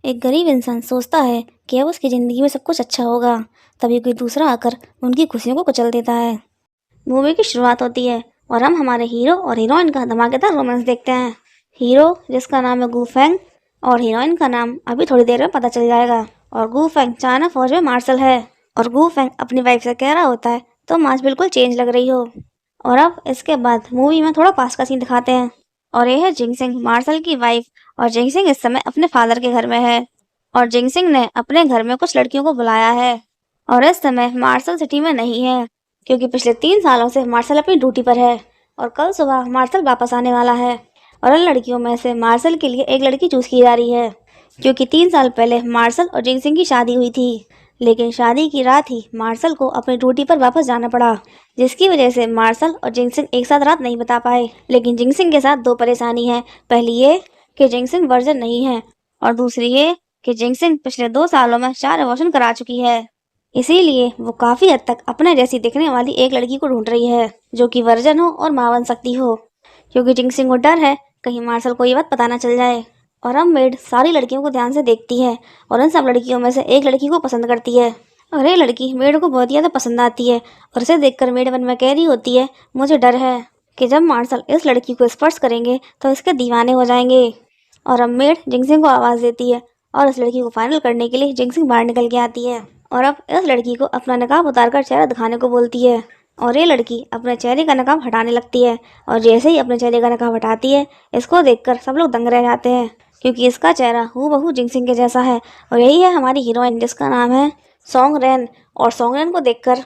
एक गरीब इंसान सोचता है कि अब उसकी ज़िंदगी में सब कुछ अच्छा होगा। तभी कोई दूसरा आकर उनकी खुशियों को कुचल देता है। मूवी की शुरुआत होती है और हम हमारे हीरो और हीरोइन का धमाकेदार रोमांस देखते हैं। हीरो, जिसका नाम है गू फेंग, और हीरोइन का नाम अभी थोड़ी देर में पता चल जाएगा। और गू फेंग चाइना फौज में मार्शल है। और गू फेंग अपनी वाइफ से कह रहा होता है, तुम आज बिल्कुल चेंज लग रही हो। और अब इसके बाद मूवी में थोड़ा पास का सीन दिखाते हैं। और यह है जिंगसिंग, मार्शल की वाइफ। और जिंगसिंग इस समय अपने फादर के घर में है। और जिंगसिंग ने अपने घर में कुछ लड़कियों को बुलाया है। और इस समय मार्शल सिटी में नहीं है, क्योंकि पिछले 3 सालों से मार्शल अपनी ड्यूटी पर है। और कल सुबह मार्शल वापस आने वाला है। और इन लड़कियों में से मार्शल के लिए एक लड़की चूज की जा रही है, क्योंकि 3 साल पहले मार्शल और जिंगसिंग की शादी हुई थी। लेकिन शादी की रात ही मार्शल को अपनी ड्यूटी पर वापस जाना पड़ा, जिसकी वजह से मार्शल और जिंगसिंग एक साथ रात नहीं बिता पाए। लेकिन जिंगसिंग के साथ दो परेशानी है। पहली ये कि जिंगसिंग वर्जन नहीं है, और दूसरी ये कि जिंगसिंग पिछले 2 सालों में 4 अबॉर्शन करा चुकी है। इसीलिए वो काफी हद तक अपने जैसी दिखने वाली एक लड़की को ढूंढ रही है, जो कि वर्जन हो और मां बन सकती हो। क्योंकि जिंगसिंग को डर है कहीं मार्शल को ये बात पता ना चल जाए। और अब मेड सारी लड़कियों को ध्यान से देखती है और इन सब लड़कियों में से एक लड़की को पसंद करती है। और ये लड़की मेड को बहुत ज़्यादा पसंद आती है। और इसे देखकर मेड मन में कह रही होती है, मुझे डर है कि जब मार्शल इस लड़की को स्पर्श करेंगे तो इसके दीवाने हो जाएंगे। और अब मेड जिंगसिंग को आवाज़ देती है और इस लड़की को फाइनल करने के लिए जिंगसिंग बाहर निकल के आती है। और अब इस लड़की को अपना नकाब उतारकर चेहरा दिखाने को बोलती है। और ये लड़की अपने चेहरे का नकाब हटाने लगती है। और जैसे ही अपने चेहरे का नकाब हटाती है, इसको देखकर सब लोग दंग रह जाते हैं, क्योंकि इसका चेहरा हूबहू जिंगसिंग के जैसा है। और यही है हमारी हीरोइन, जिसका नाम है सॉन्ग रैन। और सॉन्ग रैन को देखकर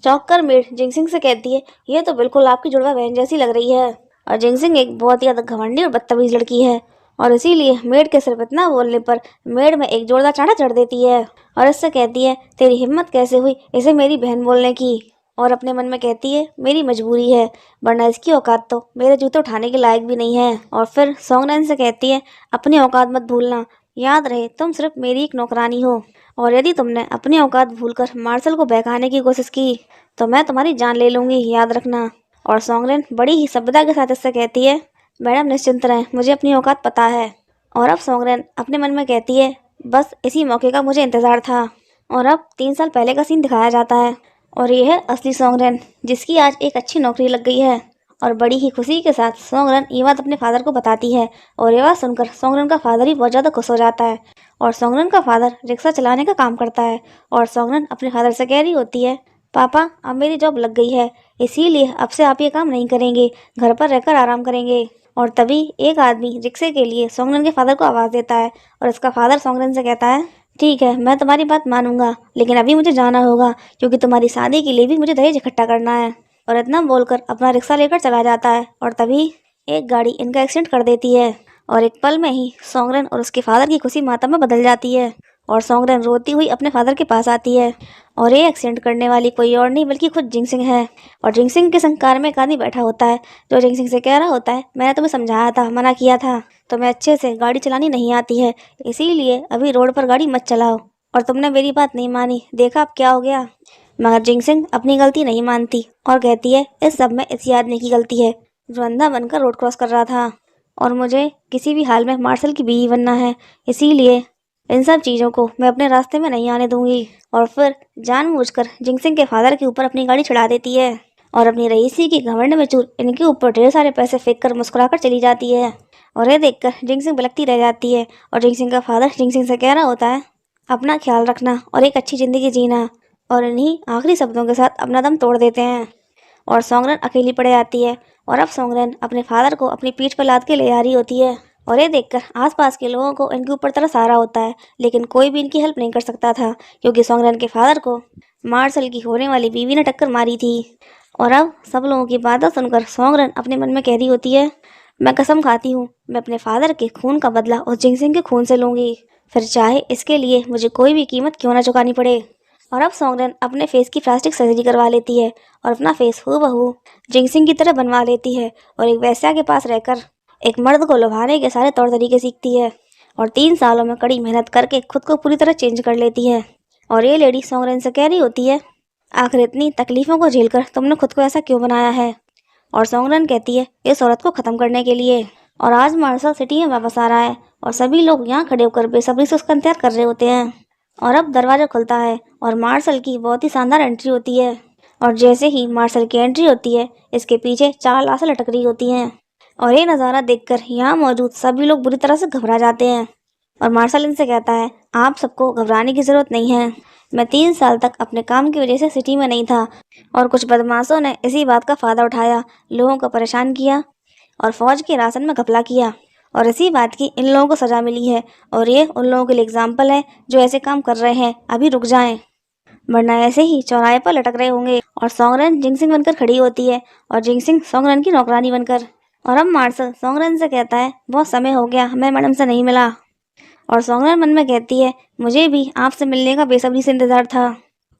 चौंक कर मेड जिंगसिंग से कहती है, ये तो बिल्कुल आपकी जुड़वा बहन जैसी लग रही है। और जिंगसिंग एक बहुत ही ज्यादा घमंडी और बदतमीज लड़की है, और इसीलिए मेड के सिर्फ इतना बोलने पर मेड में एक जोरदार चांटा चढ़ देती है। और इससे कहती है, तेरी हिम्मत कैसे हुई इसे मेरी बहन बोलने की। और अपने मन में कहती है, मेरी मजबूरी है, वरना इसकी औकात तो मेरे जूते उठाने के लायक भी नहीं है। और फिर सॉन्गरैन से कहती है, अपनी औकात मत भूलना, याद रहे तुम सिर्फ मेरी एक नौकरानी हो। और यदि तुमने अपनी औकात भूलकर मार्शल को बहकाने की कोशिश की तो मैं तुम्हारी जान ले लूंगी, याद रखना। और सॉन्गरैन बड़ी ही सभ्यता के साथ इससे कहती है, मैडम निश्चिंत रहें, मुझे अपनी औकात पता है। और अब सॉन्गरैन अपने मन में कहती है, बस इसी मौके का मुझे इंतजार था। और अब 3 साल पहले का सीन दिखाया जाता है। और ये है असली सॉन्गरैन, जिसकी आज एक अच्छी नौकरी लग गई है। और बड़ी ही खुशी के साथ सॉन्गरैन ये बात अपने फादर को बताती है। और ये बात सुनकर सॉन्गरैन का फादर ही बहुत ज़्यादा खुश हो जाता है। और सॉन्गरैन का फादर रिक्शा चलाने का काम करता है। और सॉन्गरैन अपने फादर से कह रही होती है, पापा अब मेरी जॉब लग गई है, इसीलिए अब से आप ये काम नहीं करेंगे, घर पर रहकर आराम करेंगे। और तभी एक आदमी रिक्शे के लिए सॉन्गरैन के फादर को आवाज़ देता है। और इसका फादर सॉन्गरैन से कहता है, ठीक है, मैं तुम्हारी बात मानूंगा, लेकिन अभी मुझे जाना होगा, क्योंकि तुम्हारी शादी के लिए भी मुझे दहेज इकट्ठा करना है। और इतना बोलकर अपना रिक्शा लेकर चला जाता है। और तभी एक गाड़ी इनका एक्सीडेंट कर देती है। और एक पल में ही सॉन्गरैन और उसके फादर की खुशी मातम में बदल जाती है। और सॉन्गरैन रोती हुई अपने फादर के पास आती है। और ये एक्सीडेंट करने वाली कोई और नहीं बल्कि खुद जिंगसिंग है। और जिंगसिंग के संग कार में एक आदमी बैठा होता है, जो जिंगसिंग से कह रहा होता है, मैंने तुम्हें समझाया था, मना किया था, तुम्हें अच्छे से गाड़ी चलानी नहीं आती है, इसीलिए अभी रोड पर गाड़ी मत चलाओ, और तुमने मेरी बात नहीं मानी, देखा अब क्या हो गया। मगर जिंगसिंग अपनी गलती नहीं मानती और कहती है, इस सब में इसी आदमी की गलती है, जो अंधा बनकर रोड क्रॉस कर रहा था, और मुझे किसी भी हाल में मार्शल की बीवी बनना है, इसीलिए इन सब चीज़ों को मैं अपने रास्ते में नहीं आने दूंगी। और फिर जानबूझकर जिंगसिंग के फादर के ऊपर अपनी गाड़ी चढ़ा देती है। और अपनी रईसी की घमंड में चूर इनके ऊपर ढेर सारे पैसे फेंक कर मुस्कुराकर चली जाती है। और ये देखकर जिंगसिंग बिलखती रह जाती है। और जिंगसिंग का फादर जिंगसिंग से कह रहा होता है, अपना ख्याल रखना और एक अच्छी ज़िंदगी जीना। और इन्हीं आखिरी शब्दों के साथ अपना दम तोड़ देते हैं। और सॉन्गरैन अकेली पड़ जाती है। और अब सॉन्गरैन अपने फादर को अपनी पीठ पर लाद के ले जा रही होती है। और ये देखकर आसपास के लोगों को इनके ऊपर तरस आ रहा होता है, लेकिन कोई भी इनकी हेल्प नहीं कर सकता था, क्योंकि सॉन्गरैन के फादर को मार्शल की होने वाली बीवी ने टक्कर मारी थी। और अब सब लोगों की बातें सुनकर सॉन्गरैन अपने मन में कह रही होती है, मैं कसम खाती हूँ, मैं अपने फादर के खून का बदला उस जिंगसिंग के खून से लूंगी, फिर चाहे इसके लिए मुझे कोई भी कीमत क्यों ना चुकानी पड़े। और अब सॉन्गरैन अपने फेस की प्लास्टिक सर्जरी करवा लेती है और अपना फेस हूबहू जिंगसिंग की तरह बनवा लेती है। और एक वेश्या के पास रहकर एक मर्द को लुभाने के सारे तौर तरीके सीखती है। और 3 सालों में कड़ी मेहनत करके खुद को पूरी तरह चेंज कर लेती है। और ये लेडी सॉन्गरैन से कह रही होती है, आखिर इतनी तकलीफों को झेलकर तुमने खुद को ऐसा क्यों बनाया है। और सॉन्गरैन कहती है, इस औरत को ख़त्म करने के लिए। और आज मार्शल सिटी में वापस आ रहा है और सभी लोग यहाँ खड़े होकर बेसब्री से उसका इंतजार कर रहे होते हैं। और अब दरवाज़ा खुलता है और मार्शल की बहुत ही शानदार एंट्री होती है। और जैसे ही मार्शल की एंट्री होती है, इसके पीछे 4 लाशें लटक रही होती हैं। और ये नज़ारा देखकर यहाँ मौजूद सभी लोग बुरी तरह से घबरा जाते हैं। और मार्शल इनसे कहता है, आप सबको घबराने की ज़रूरत नहीं है। मैं 3 साल तक अपने काम की वजह से सिटी में नहीं था और कुछ बदमाशों ने इसी बात का फ़ायदा उठाया, लोगों को परेशान किया और फौज के राशन में घपला किया। और इसी बात की इन लोगों को सज़ा मिली है और ये उन लोगों के लिए एग्जाम्पल है जो ऐसे काम कर रहे हैं, अभी रुक जाएं, वरना ऐसे ही चौराहे पर लटक रहे होंगे। और सोंगरेन जिंगसिंग बनकर खड़ी होती है और जिंगसिंग सोंगरेन की नौकरानी बनकर। और अब मार्शल सोंगरेन से कहता है, बहुत समय हो गया मैं मैडम से नहीं मिला। और सोंगरेन मन में कहती है, मुझे भी आपसे मिलने का बेसब्री से इंतज़ार था।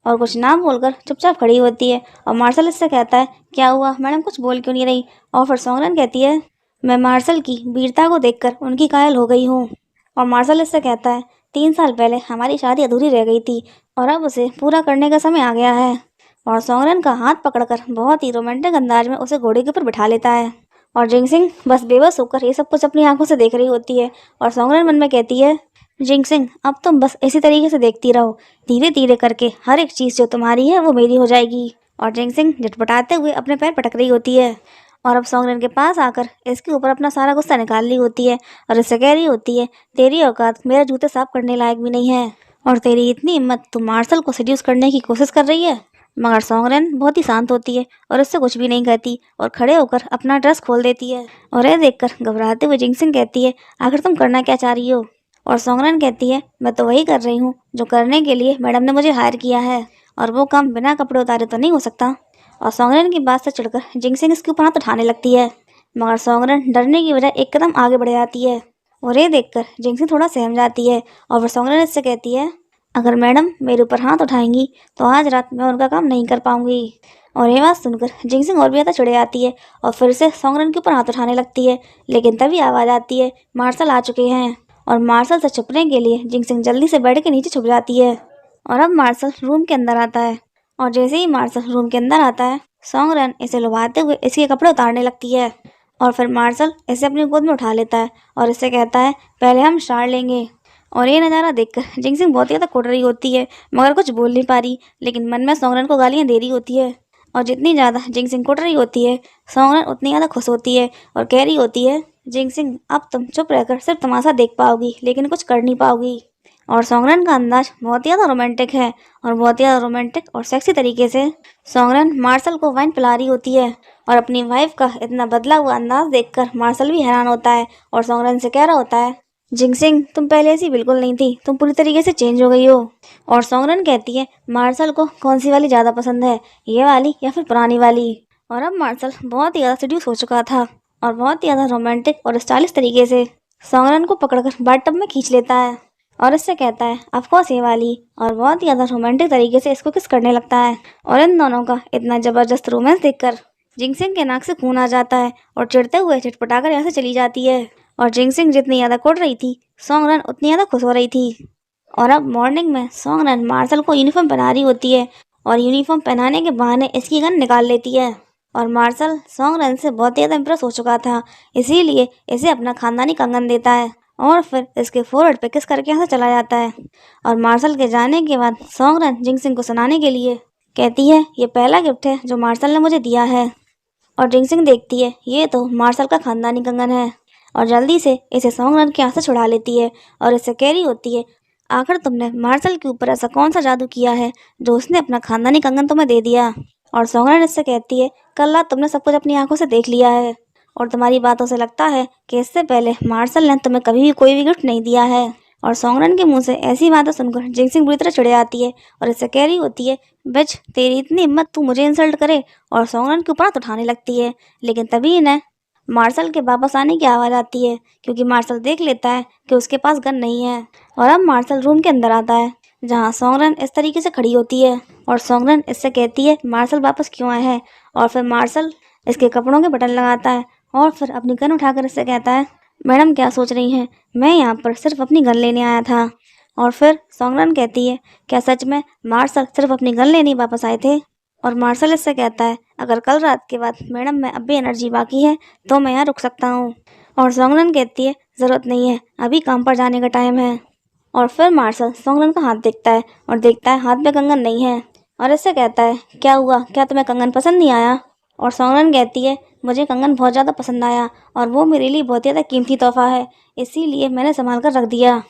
और कुछ ना बोलकर चुपचाप खड़ी होती है। और मार्शल इससे कहता है, क्या हुआ मैडम, कुछ बोल क्यों नहीं रही। और फिर सोंगरेन कहती है, मैं मार्शल की वीरता को देखकर उनकी कायल हो गई हूँ। और मार्शल इससे कहता है, 3 साल पहले हमारी शादी अधूरी रह गई थी और अब उसे पूरा करने का समय आ गया है। और सोंगरेन का हाथ पकड़कर बहुत ही रोमांटिक अंदाज में उसे घोड़े के ऊपर बिठा लेता है। और जिंगसिंग बस बेबस होकर ये सब कुछ अपनी आंखों से देख रही होती है। और सोंगरेन मन में कहती है, जिंगसिंग अब तुम बस इसी तरीके से देखती रहो, धीरे धीरे करके हर एक चीज़ जो तुम्हारी है वो मेरी हो जाएगी। और जिंगसिंग झटपटाते हुए अपने पैर पटक रही होती है और अब सोंगरेन के पास आकर इसके ऊपर अपना सारा गुस्सा निकाल रही होती है और इससे कह रही होती है, तेरी औकात मेरे जूते साफ करने लायक भी नहीं है और तेरी इतनी हिम्मत, तुम मार्शल को सेड्यूस करने की कोशिश कर रही है। मगर सोंगरेन बहुत ही शांत होती है और उससे कुछ भी नहीं कहती और खड़े होकर अपना ड्रेस खोल देती है। और यह देखकर घबराते हुए जिंगसिंग कहती है, आखिर तुम करना क्या चाह रही हो। और सोंगरेन कहती है, मैं तो वही कर रही हूँ जो करने के लिए मैडम ने मुझे हायर किया है और वो काम बिना कपड़े उतारे तो नहीं हो सकता। और सोंगरेन की बात से चिढ़कर जिंगसिंग इसके ऊपर हाथ उठाने लगती है, मगर सोंगरेन डरने की बजाय एक कदम आगे बढ़ जाती है। और ये देखकर जिंगसिंग थोड़ा सहम जाती है और फिर सोंगरेन इससे कहती है, अगर मैडम मेरे ऊपर हाथ उठाएंगी तो आज रात मैं उनका काम नहीं कर पाऊंगी। और ये बात सुनकर जिंगसिंग और भी ज़्यादा चिढ़ जाती है और फिर से सोंगरेन के ऊपर हाथ उठाने लगती है। लेकिन तभी आवाज़ आती है, मार्शल आ चुके हैं। और मार्शल से छुपने के लिए जिंगसिंग जल्दी से बेड के नीचे छुप जाती है। और अब मार्शल रूम के अंदर आता है और जैसे ही मार्शल रूम के अंदर आता है, सोंगरेन इसे लुभाते हुए इसके कपड़े उतारने लगती है। और फिर मार्शल इसे अपनी गोद में उठा लेता है और इससे कहता है, पहले हम शार लेंगे। और ये नज़ारा देखकर जिंगसिंग बहुत ही ज़्यादा कुट रही होती है, मगर कुछ बोल नहीं पा रही, लेकिन मन में सोंगरेन को गालियाँ दे रही होती है। और जितनी ज़्यादा जिंगसिंग कुट रही होती है, सोंगरेन उतनी ज़्यादा खुश होती है और कह रही होती है, जिंगसिंग अब तुम चुप रहकर सिर्फ तमाशा देख पाओगी लेकिन कुछ कर नहीं पाओगी। और सोंगरेन का अंदाज बहुत ही ज़्यादा रोमांटिक है और बहुत ही ज़्यादा रोमांटिक और सेक्सी तरीके से सोंगरेन मार्शल को वाइन पिला रही होती है। और अपनी वाइफ का इतना बदला हुआ अंदाज देखकर मार्शल भी हैरान होता है और सोंगरेन से कह रहा होता है, जिंगसिंग तुम पहले ऐसी बिल्कुल नहीं थी, तुम पूरी तरीके से चेंज हो गई हो। और सोंगरेन कहती है, मार्शल को कौन सी वाली ज़्यादा पसंद है, ये वाली या फिर पुरानी वाली। और अब मार्शल बहुत ही ज़्यादा सीड्यूस हो चुका था और बहुत ही ज़्यादा रोमांटिक और स्टाइलिश तरीके से सोंगरेन को पकड़कर बाथटब में खींच लेता है और इससे कहता है, ऑफ कोर्स ये वाली। और बहुत ही ज़्यादा रोमांटिक तरीके से इसको किस करने लगता है। और इन दोनों का इतना ज़बरदस्त रोमांस देखकर जिंगसिंग के नाक से खून आ जाता है और चिढ़ते हुए झटपटाकर यहाँ से चली जाती है। और जिंगसिंग जितनी ज़्यादा कुड़ रही थी, सोंगरेन उतनी ज़्यादा खुश हो रही थी। और अब मॉर्निंग में सोंगरेन मार्शल को यूनिफॉर्म पहना रही होती है और यूनिफॉर्म पहनाने के बहाने इसकी गन निकाल लेती है। और मार्शल सोंगरेन से बहुत ज़्यादा इम्प्रेस हो चुका था, इसीलिए इसे अपना खानदानी कंगन देता है और फिर इसके फोरहेड पे किस करके यहाँ से चला जाता है। और मार्शल के जाने के बाद सोंगरेन जिंगसिंग को सुनाने के लिए कहती है, ये पहला गिफ्ट है जो मार्शल ने मुझे दिया है। और जिंगसिंग देखती है, ये तो मार्शल का खानदानी कंगन है और जल्दी से इसे सोंगरेन के हाथ से छुड़ा लेती है और इससे कह रही होती है, आखिर तुमने मार्शल के ऊपर ऐसा कौन सा जादू किया है जो उसने अपना खानदानी कंगन तुम्हें दे दिया। और सोंगरेन इससे कहती है, कल रात तुमने सब कुछ अपनी आंखों से देख लिया है और तुम्हारी बातों से लगता है कि इससे पहले मार्शल ने तुम्हें कभी भी कोई भी गिफ्ट नहीं दिया है। और सोंगरेन के मुंह से ऐसी बातें सुनकर जिंगसिंग बुरी तरह चिढ़ जाती है और इससे कह रही होती है, बिच तेरी इतनी हिम्मत, तू मुझे इंसल्ट करे। और सोंगरेन के ऊपर हाथ उठाने लगती है, लेकिन तभी इन्हें मार्शल के वापस आने की आवाज़ आती है क्योंकि मार्शल देख लेता है कि उसके पास गन नहीं है। और अब मार्शल रूम के अंदर आता है जहाँ सोंगरेन इस तरीके से खड़ी होती है और सोंगरेन इससे कहती है, मार्शल वापस क्यों आए हैं। और फिर मार्शल इसके कपड़ों के बटन लगाता है और फिर अपनी गन उठाकर इससे कहता है, मैडम क्या सोच रही हैं, मैं यहाँ पर सिर्फ अपनी गन लेने आया था। और फिर सोंगरेन कहती है, क्या सच में मार्शल सिर्फ अपनी गन लेने वापस आए थे। और मार्शल इससे कहता है, अगर कल रात के बाद मैडम में अब भी एनर्जी बाकी है तो मैं यहाँ रुक सकता हूँ। और सोंगरन कहती है ज़रूरत नहीं है, अभी काम पर जाने का टाइम है। और फिर मार्शल सोंगरन का हाथ देखता है और देखता है हाथ में कंगन नहीं है और इससे कहता है क्या हुआ, क्या तुम्हें कंगन पसंद नहीं आया? और सोंगरन कहती है मुझे कंगन बहुत ज़्यादा पसंद आया और वो मेरे लिए बहुत ज़्यादा कीमती तोहफा है, इसीलिए मैंने संभाल कर रख दिया।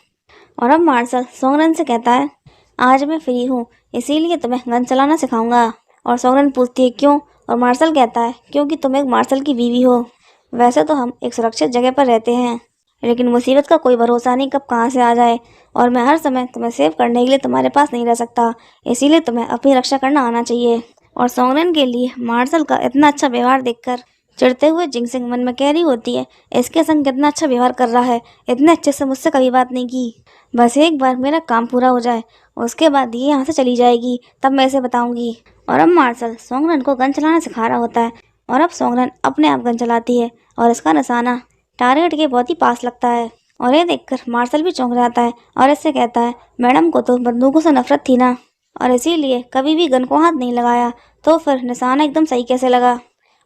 और अब मार्शल सोंगरन से कहता है आज मैं फ्री हूँ, इसीलिए तुम्हें गन चलाना सिखाऊंगा। और सोंगरन पूछती है क्यों? और मार्शल कहता है क्योंकि तुम एक मार्शल की बीवी हो। वैसे तो हम एक सुरक्षित जगह पर रहते हैं, लेकिन मुसीबत का कोई भरोसा नहीं कब कहाँ से आ जाए, और मैं हर समय तुम्हें सेव करने के लिए तुम्हारे पास नहीं रह सकता, इसीलिए तुम्हें अपनी रक्षा करना आना चाहिए। और सोंगरन के लिए मार्शल का इतना अच्छा व्यवहार देखकर चिढ़ते हुए जिंगसिंग मन में कह रही होती है इसके संग कितना अच्छा व्यवहार कर रहा है, इतने अच्छे से मुझसे कभी बात नहीं की। बस एक बार मेरा काम पूरा हो जाए, उसके बाद ये यहाँ से चली जाएगी, तब मैं इसे बताऊंगी। और अब मार्शल सोंगरन को गन चलाना सिखा रहा होता है और अब सोंगरन अपने आप गन चलाती है और इसका निशाना टारगेट के बहुत ही पास लगता है। और ये देखकर मार्शल भी चौंक जाता है और इससे कहता है मैडम को तो बंदूकों से नफरत थी ना, और इसीलिए कभी भी गन को हाथ नहीं लगाया, तो फिर निशाना एकदम सही कैसे लगा?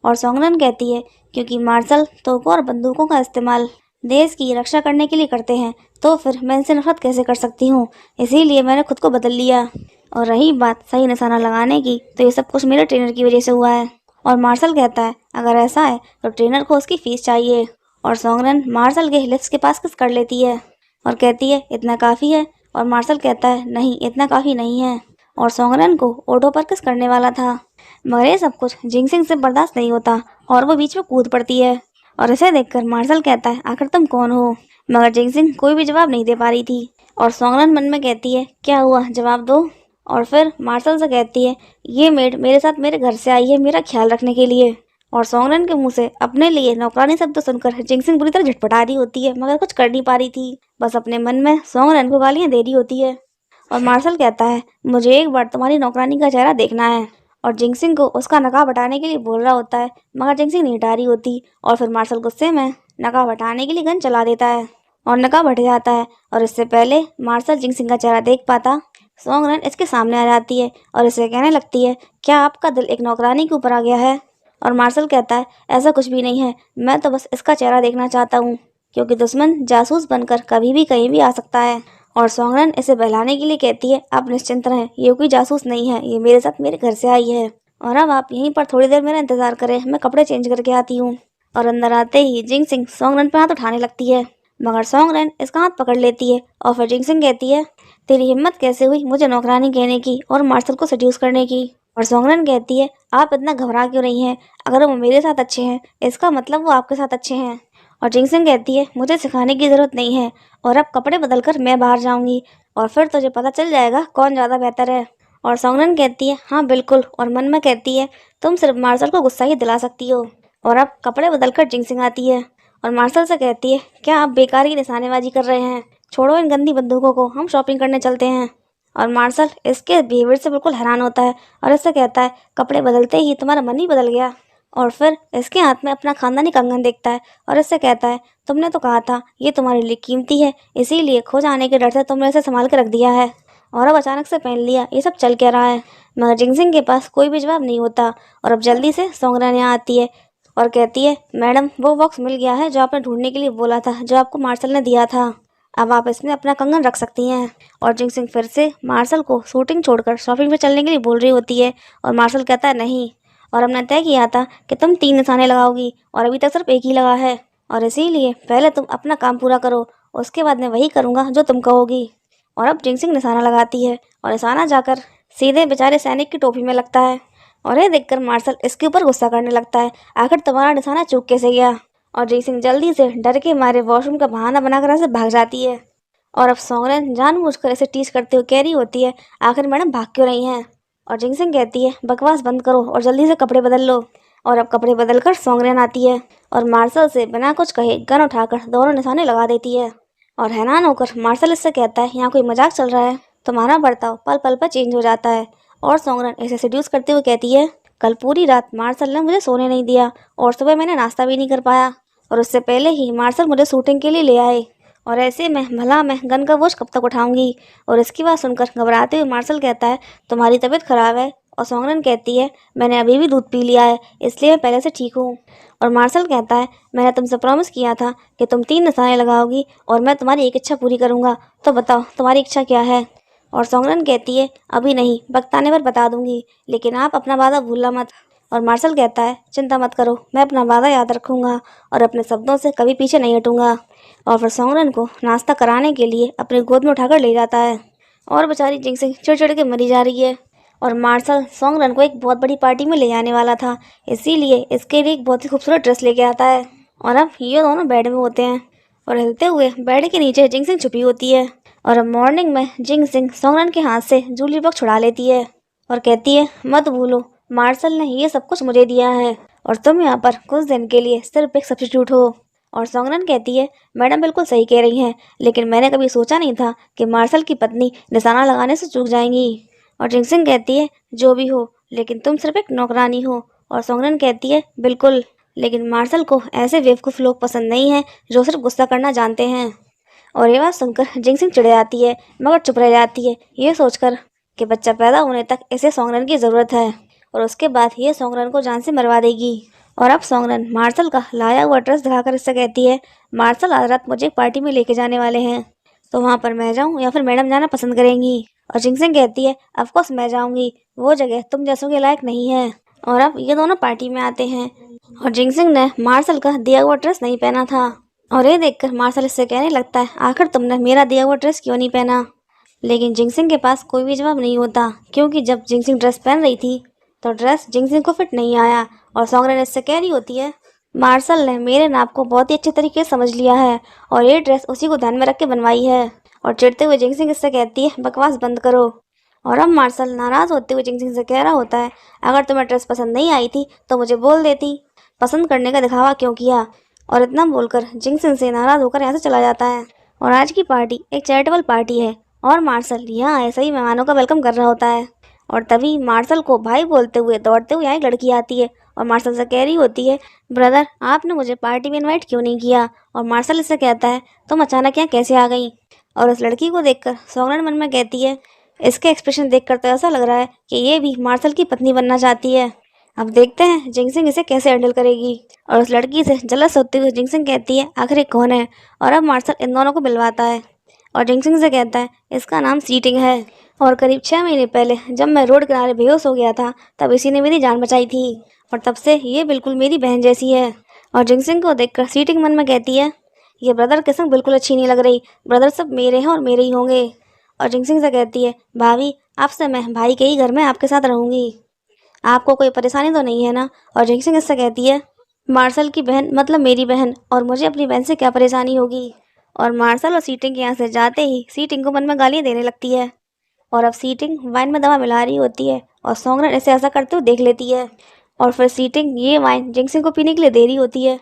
और सोंगरन कहती है क्योंकि मार्शल तोपों और बंदूकों का इस्तेमाल देश की रक्षा करने के लिए करते हैं, तो फिर मैं इनसे नफरत कैसे कर सकती हूँ, इसीलिए मैंने खुद को बदल लिया। और रही बात सही निशाना लगाने की, तो ये सब कुछ मेरे ट्रेनर की वजह से हुआ है। और मार्शल कहता है अगर ऐसा है तो ट्रेनर को उसकी फीस चाहिए। और सोंगरन मार्शल के लिप्स के पास किस कर लेती है और कहती है इतना काफ़ी है। और मार्शल कहता है नहीं, इतना काफ़ी नहीं है, और सोंगरन को ओठों पर किस करने वाला था। मगर ये सब कुछ जिंगसिंग से बर्दाश्त नहीं होता और वो बीच में कूद पड़ती है। और इसे देखकर मार्शल कहता है आखिर तुम कौन हो? मगर जिंगसिंग कोई भी जवाब नहीं दे पा रही थी। और सोंगरन मन में कहती है क्या हुआ, जवाब दो। और फिर मार्शल से कहती है ये मेड मेरे साथ मेरे घर से आई है मेरा ख्याल रखने के लिए। और सोंगरन के मुंह से अपने लिए नौकरानी शब्द सुनकर जिंगसिंग बुरी तरह झटपटा रही होती है, मगर कुछ कर नहीं पा रही थी, बस अपने मन में सोंगरन को गालियां दे रही होती है। और मार्शल कहता है मुझे एक बार तुम्हारी नौकरानी का चेहरा देखना है, और जिंगसिंग को उसका नकाब हटाने के लिए बोल रहा होता है, मगर जिंगसिंग नहीं हटा रही होती। और फिर मार्शल गुस्से में नकाब हटाने के लिए गन चला देता है और नकाब हट जाता है। और इससे पहले मार्शल जिंगसिंग का चेहरा देख पाता, सोंगरन इसके सामने आ जाती है और इसे कहने लगती है क्या आपका दिल एक नौकरानी के ऊपर आ गया है? और मार्शल कहता है ऐसा कुछ भी नहीं है, मैं तो बस इसका चेहरा देखना चाहता हूँ, क्योंकि दुश्मन जासूस बनकर कभी भी कहीं भी आ सकता है। और सोंगरन इसे बहलाने के लिए कहती है आप निश्चिंत रहें, ये कोई जासूस नहीं है, ये मेरे साथ मेरे घर से आई है, और अब आप यहीं पर थोड़ी देर मेरा इंतजार करें, मैं कपड़े चेंज करके आती हूँ। और अंदर आते ही जिंगसिंग सोंगरन पर हाथ उठाने लगती है, मगर सोंगरन इसका हाथ पकड़ लेती है। और फिर जिंगसिंग कहती है तेरी हिम्मत कैसे हुई मुझे नौकरानी कहने की और मार्शल को सेड्यूस करने की? और सोंगरन कहती है आप इतना घबरा क्यों रही हैं, अगर वो मेरे साथ अच्छे हैं इसका मतलब वो आपके साथ अच्छे हैं। और जिंगसिंग कहती है मुझे सिखाने की ज़रूरत नहीं है, और अब कपड़े बदल कर मैं बाहर जाऊंगी और फिर तुझे पता चल जाएगा कौन ज़्यादा बेहतर है। और सोंगरन कहती है हाँ बिल्कुल, और मन में कहती है तुम सिर्फ मार्शल को गुस्सा ही दिला सकती हो। और अब कपड़े बदल कर जिंगसिंग आती है और मार्शल से कहती है क्या आप बेकार की निशानेबाजी कर रहे हैं, छोड़ो इन गंदी बंदूकों को, हम शॉपिंग करने चलते हैं। और मार्शल इसके बिहेवियर से बिल्कुल हैरान होता है और इससे कहता है कपड़े बदलते ही तुम्हारा मन ही बदल गया। और फिर इसके हाथ में अपना खानदानी कंगन देखता है और इससे कहता है तुमने तो कहा था ये तुम्हारे लिए कीमती है, इसीलिए खो जाने के डर से तुमने इसे संभाल के रख दिया है, और अब अचानक से पहन लिया, ये सब चल क्या रहा है? मगर जिंगसिंग के पास कोई भी जवाब नहीं होता। और अब जल्दी से सोंगरन यहाँ आती है और कहती है मैडम वो बॉक्स मिल गया है जो आपने ढूंढने के लिए बोला था, जो आपको मार्शल ने दिया था, अब आप इसमें अपना कंगन रख सकती हैं। और जिंगसिंग फिर से मार्शल को शूटिंग छोड़कर शॉपिंग पे चलने के लिए बोल रही होती है और मार्शल कहता है नहीं, और हमने तय किया था कि तुम 3 निशाने लगाओगी और अभी तक सिर्फ एक ही लगा है, और इसीलिए पहले तुम अपना काम पूरा करो, उसके बाद मैं वही करूँगा जो तुम कहोगी। और अब जिंगसिंग निशाना लगाती है और निशाना जाकर सीधे बेचारे सैनिक की टोपी में लगता है। और ये देखकर मार्शल इसके ऊपर गुस्सा करने लगता है आखिर तुम्हारा निशाना चूक कैसे गया? और जिंगसिंग जल्दी से डर के मारे वॉशरूम का बहाना बनाकर ऐसे भाग जाती है। और अब सोंगरन जानबूझकर इसे टीज करते हुए कह रही होती है आखिर मैडम भाग क्यों रही हैं? और जिंगसिंग कहती है बकवास बंद करो और जल्दी से कपड़े बदल लो। और अब कपड़े बदलकर सोंगरन आती है और मार्शल से बिना कुछ कहे गन उठाकर दोनों निशाने लगा देती है। और हैरान होकर मार्शल इससे कहता है यहाँ कोई मजाक चल रहा है, तुम्हारा बर्ताव पल पल पर चेंज हो जाता है। और सोंगरन इसे सेड्यूस करते हुए कहती है कल पूरी रात मार्शल ने मुझे सोने नहीं दिया और सुबह मैंने नाश्ता भी नहीं कर पाया, और उससे पहले ही मार्शल मुझे शूटिंग के लिए ले आए, और ऐसे में भला मैं गन का बोझ कब तक उठाऊंगी? और इसकी बात सुनकर घबराते हुए मार्शल कहता है तुम्हारी तबीयत खराब है? और सोंगरन कहती है मैंने अभी भी दूध पी लिया है, इसलिए मैं पहले से ठीक हूँ। और मार्शल कहता है, मैंने तुमसे प्रॉमिस किया था कि तुम 3 निशाने लगाओगी और मैं तुम्हारी एक इच्छा पूरी करूँगा, तो बताओ तुम्हारी इच्छा क्या है। और सोंगरन कहती है, अभी नहीं, वक्त आने पर बता दूंगी, लेकिन आप अपना वादा भूलना मत। और मार्शल कहता है, चिंता मत करो, मैं अपना वादा याद रखूंगा और अपने शब्दों से कभी पीछे नहीं हटूंगा। और फिर सोंगरन को नाश्ता कराने के लिए अपनी गोद में उठाकर ले जाता है। और बेचारी जिंगसिंग चिड़ के मरी जा रही है। और मार्शल सोंगरन को एक बहुत बड़ी पार्टी में ले जाने वाला था, इसीलिए इसके लिए एक बहुत ही खूबसूरत ड्रेस लेके आता है। और अब ये दोनों बेड में होते हैं और हिलते हुए बेड के नीचे जिंगसिंग छुपी होती है। और अब मॉर्निंग में जिंगसिंग सोंगरन के हाथ से जूली बॉक्स छुड़ा लेती है और कहती है, मत भूलो, मार्शल ने ये सब कुछ मुझे दिया है और तुम यहाँ पर कुछ दिन के लिए सिर्फ एक सब्स्टिट्यूट हो। और सोंगरन कहती है, मैडम बिल्कुल सही कह रही हैं, लेकिन मैंने कभी सोचा नहीं था कि मार्शल की पत्नी निशाना लगाने से चूक जाएंगी। और जिंगसिंग कहती है, जो भी हो, लेकिन तुम सिर्फ एक नौकरानी हो। और सोंगरन कहती है, बिल्कुल, लेकिन मार्शल को ऐसे बेवकूफ़ लोग पसंद नहीं हैं जो सिर्फ गुस्सा करना जानते हैं। और ये बात सुनकर जिंगसिंग चिढ़ जाती है, मगर चुप रह जाती है, ये सोचकर कि बच्चा पैदा होने तक इसे सोंगरन की ज़रूरत है और उसके बाद ये सोंगरन को जान से मरवा देगी। और अब सोंगरन मार्शल का लाया हुआ ड्रेस दिखाकर इससे कहती है, मार्शल आज रात मुझे एक पार्टी में लेके जाने वाले हैं, तो वहाँ पर मैं जाऊँ या फिर मैडम जाना पसंद करेंगी। और जिंगसिंग कहती है, ऑफकोर्स मैं जाऊँगी, वो जगह तुम जैसों के लायक नहीं है। और अब ये दोनों पार्टी में आते हैं और जिंगसिंग ने मार्शल का दिया हुआ ड्रेस नहीं पहना था और ये देखकर मार्शल इससे कहने लगता है, आखिर तुमने मेरा दिया हुआ ड्रेस क्यों नहीं पहना। लेकिन जिंगसिंग के पास कोई भी जवाब नहीं होता, क्योंकि जब जिंगसिंग ड्रेस पहन रही थी तो ड्रेस जिंगसिंग को फिट नहीं आया। और सोंगरन इससे कह रही होती है, मार्शल ने मेरे नाप को बहुत ही अच्छे तरीके से समझ लिया है और ये ड्रेस उसी को ध्यान में रख के बनवाई है। और चिढ़ते हुए जिंगसिंग इससे कहती है, बकवास बंद करो। और अब मार्शल नाराज़ होते हुए जिंगसिंग से कह रहा होता है, अगर तुम्हें ड्रेस पसंद नहीं आई थी तो मुझे बोल देती, पसंद करने का दिखावा क्यों किया। और इतना बोलकर जिंगसिंग से नाराज़ होकर यहाँ से चला जाता है। और आज की पार्टी एक चैरिटेबल पार्टी है और मार्शल यहाँ आए सभी मेहमानों का वेलकम कर रहा होता है। और तभी मार्शल को भाई बोलते हुए दौड़ते हुए यहाँ एक लड़की आती है और मार्शल से कह रही होती है, ब्रदर आपने मुझे पार्टी में इनवाइट क्यों नहीं किया। और मार्शल इससे कहता है, तुम अचानक यहाँ कैसे आ गई। और उस लड़की को देखकर सोंगरन मन में कहती है, इसके एक्सप्रेशन देखकर तो ऐसा लग रहा है कि ये भी मार्शल की पत्नी बनना चाहती है। अब देखते हैं जिंगसिंग इसे कैसे हैंडल करेगी। और उस लड़की से जलस होते हुए जिंगसिंग कहती है, आखिर ये कौन है। और अब मार्शल इन दोनों को मिलवाता है और जिंगसिंग से कहता है, इसका नाम सीटिंग है और करीब 6 महीने पहले जब मैं रोड किनारे बेहोश हो गया था तब इसी ने मेरी जान बचाई थी और तब से ये बिल्कुल मेरी बहन जैसी है। और जिंगसिंग को देखकर सीटिंग मन में कहती है, ये ब्रदर के संग बिल्कुल अच्छी नहीं लग रही, ब्रदर सब मेरे हैं और मेरे ही होंगे। और जिंगसिंग से कहती है, भाभी आपसे मैं भाई के ही घर में आपके साथ रहूँगी, आपको कोई परेशानी तो नहीं है ना। और जिंगसिंग इससे कहती है, मार्शल की बहन मतलब मेरी बहन, और मुझे अपनी बहन से क्या परेशानी होगी। और मार्शल और सीटिंग के यहाँ से जाते ही सीटिंग को मन में गालियाँ देने लगती है। और अब सीटिंग वाइन में दवा मिला रही होती है और सोंगरन इसे ऐसा करते हुए देख लेती है और फिर सीटिंग ये वाइन जिंगसिंग को पीने के लिए दे रही होती है,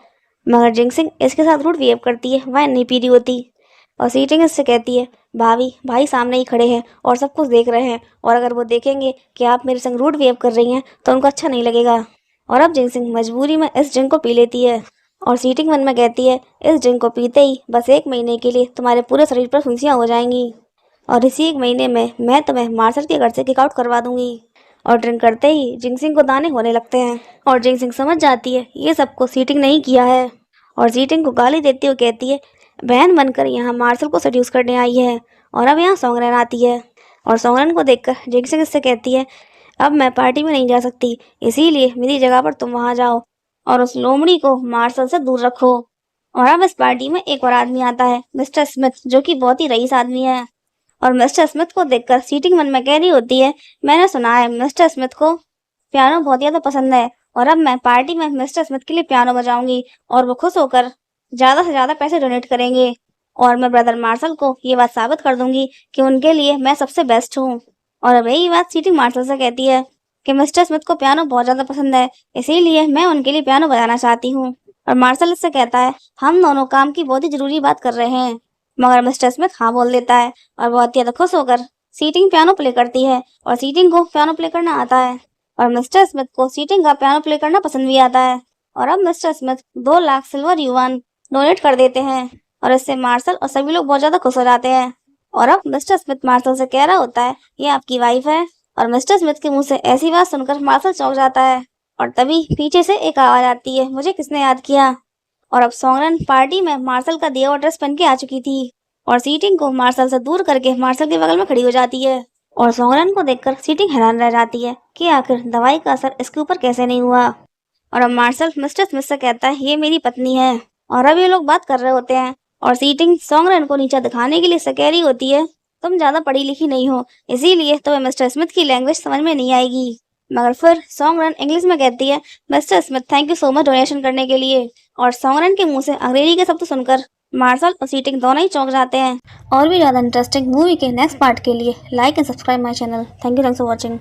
मगर जिंगसिंग इसके साथ रूड बिहेव करती है, वाइन नहीं पी रही होती। और सीटिंग इससे कहती है, भाभी भाई सामने ही खड़े हैं और सब कुछ देख रहे हैं, और अगर वो देखेंगे कि आप मेरे संग रूड बिहेव कर रही हैं तो उनको अच्छा नहीं लगेगा। और अब जिंगसिंग मजबूरी में इस ड्रिंक को पी लेती है और सीटिंग मन में कहती है, इस ड्रिंक को पीते ही बस 1 महीने के लिए तुम्हारे पूरे शरीर पर फुंसियाँ हो जाएंगी और इसी 1 महीने में मैं तुम्हें मार्शल के घर से किक आउट करवा दूंगी। और ड्रिंक करते ही जिंगसिंग को दाने होने लगते हैं और जिंगसिंग समझ जाती है ये सब को सीटिंग नहीं किया है और सीटिंग को गाली देती हुए कहती है, बहन बनकर यहाँ मार्शल को सड्यूस करने आई है। और अब यहाँ सोंगरन आती है और सोंगरन को देखकर जिंगसिंग इससे कहती है, अब मैं पार्टी में नहीं जा सकती, इसीलिए मेरी जगह पर तुम वहाँ जाओ और उस लोमड़ी को मार्शल से दूर रखो। और अब इस पार्टी में एक और आदमी आता है, मिस्टर स्मिथ, जो कि बहुत ही रईस आदमी है। और मिस्टर स्मिथ को देखकर सीटिंग मन में कह रही होती है, मैंने सुना है मिस्टर स्मिथ को पियानो बहुत ज़्यादा पसंद है और अब मैं पार्टी में मिस्टर स्मिथ के लिए पियानो बजाऊंगी और वो खुश होकर ज़्यादा से ज़्यादा पैसे डोनेट करेंगे और मैं ब्रदर मार्शल को ये बात साबित कर दूंगी कि उनके लिए मैं सबसे बेस्ट हूँ। और अब यही बात सीटिंग मार्शल से कहती है कि मिस्टर स्मिथ को पियानो बहुत ज़्यादा पसंद है, इसीलिए मैं उनके लिए पियानो बजाना चाहती हूँ। और मार्शल इससे कहता है, हम दोनों काम की बहुत ही ज़रूरी बात कर रहे हैं। मगर मिस्टर स्मिथ हाँ बोल देता है और बहुत ज़्यादा खुश होकर सीटिंग पियानो प्ले करती है और सीटिंग को पियानो प्ले करना आता है और मिस्टर स्मिथ को सीटिंग का पियानो प्ले करना पसंद भी आता है। और अब mister Smith 2 lakh silver yuan donate कर देते हैं और इससे मार्शल और सभी लोग बहुत ज़्यादा खुश हो जाते हैं। और अब मिस्टर स्मिथ मार्शल से कह रहा होता है, ये आपकी वाइफ है। और मिस्टर स्मिथ के मुंह से ऐसी बात सुनकर मार्शल चौंक जाता है और तभी पीछे से एक आवाज आती है, मुझे किसने याद किया। और अब सॉन्गरन पार्टी में मार्शल का दिया हुआ ड्रेस पहन के आ चुकी थी और सीटिंग को मार्शल से दूर करके मार्शल के बगल में खड़ी हो जाती है। और सॉन्गरन को देखकर सीटिंग हैरान रह जाती है कि आखिर दवाई का असर इसके ऊपर कैसे नहीं हुआ। और अब मार्शल मिस्टर स्मिथ से कहता है, ये मेरी पत्नी है। और अब ये लोग बात कर रहे होते हैं और सीटिंग सॉन्गरन को नीचा दिखाने के लिए से कह रही होती है, तुम ज्यादा पढ़ी लिखी नहीं हो, इसीलिए तुम्हें मिस्टर स्मिथ की लैंग्वेज समझ में नहीं आएगी। मगर फिर सॉन्गरन इंग्लिश में कहती है, mister Smith thank you so much donation करने के लिए। और सॉन्गरन के मुंह से अंग्रेजी के शब्द सुनकर मार्शल और सीटिंग दोनों ही चौंक जाते हैं। और भी ज़्यादा इंटरेस्टिंग मूवी के नेक्स्ट पार्ट के लिए like and subscribe my channel. Thank you for watching.